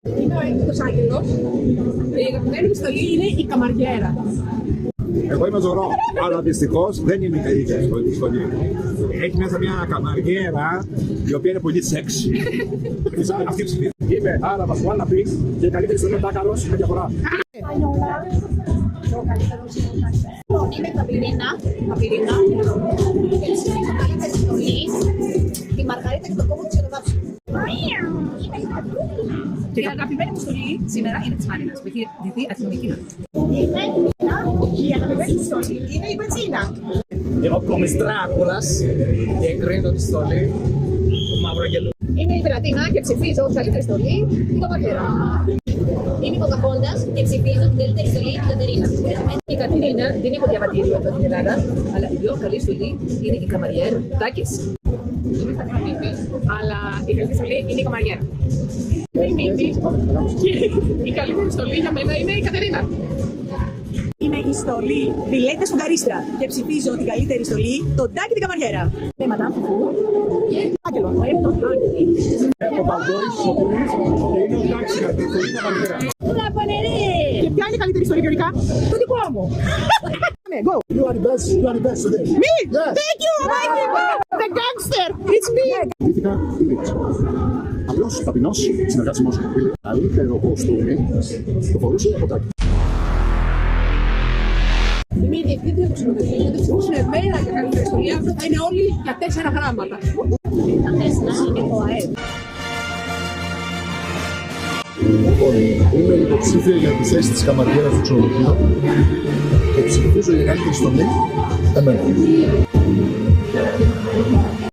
Είμαι ο Έγκυτος Άγγελος. Η αγαπημένη μου στολή είναι η καμαριέρα. Εγώ είμαι Ζωρό, αλλά δυστυχώς δεν είναι η καλύτερη στολή. Έχει μέσα μια καμαριέρα η οποία είναι πολύ σεξι. Αυτή ψηφίζει. Είμαι Άραβας One Piece και η καλύτερη στολή είναι Τάκαλος με διαφορά. Είμαι Καπυρίνα. Και ψηφίζω καλύτερη στολή τη Μαργαρίτα και το κόμμα του Ξενοδάψου. Και η αγαπημένη μου στολή σήμερα είναι της Μάρινας, που έχει διδεί αστυνομική. Είμαι η αγαπημένη μου στολή είναι η Πετσίνα. Εγώ κόμις Δράκουλας και εγκρίνω τη στολή του Μαυρογγελού. Είμαι η Βερατίνα και ψηφίζω την καλύτερη στολή την Καμαριέρα. Είμαι η Ποκαχόντας και ψηφίζω την καλύτερη στολή την Κατερίνα. Η Κατερίνα δεν έχω διαβατήριο εδώ στην Ελλάδα, αλλά η πιο καλή στολή είναι η καμαριέρα Τάκης. Είμαι η Φατιμίτη, αλλά η καλύτερη στολή είναι η καμαριέρα. Είμαι η Μίτη και η καλύτερη στολή για μένα είναι η Κατερίνα. Είμαι η στολή Βιλέτα Σφουγγαρίστρα και ψηφίζω την καλύτερη στολή, τον Τάκη την Καμαριέρα. Είμαι Μαντάμ Φουφού και Άγγελο. Έχω παντός σοκολής και είναι ο Τάκης η στολή του καμαριέρα. Και ποια είναι η καλύτερη στολή γενικά? Το δικό μου. Go. You are the best today. Me? Thank you, Mikey. The gangster. It's me. Κριτικά ίδρυψη. Απλώς ταπεινός συνεργάσιμος. Καλύτερο κόστούμι το φορούσε ο Τάκης. είμαι η διευθύντρια του ξενοδοχείου και δεν ψηφίσουν εμένα για καλύτερη στολή, αυτό θα είναι όλοι για 4 γράμματα. Τα τέσσερα είναι ο ΑΕΠ. Λοιπόν, είμαι υποψήφια για τη θέση της καμαριέρας του ξενοδοχείου και ψηφίζω για καλύτερη στολή εμένα.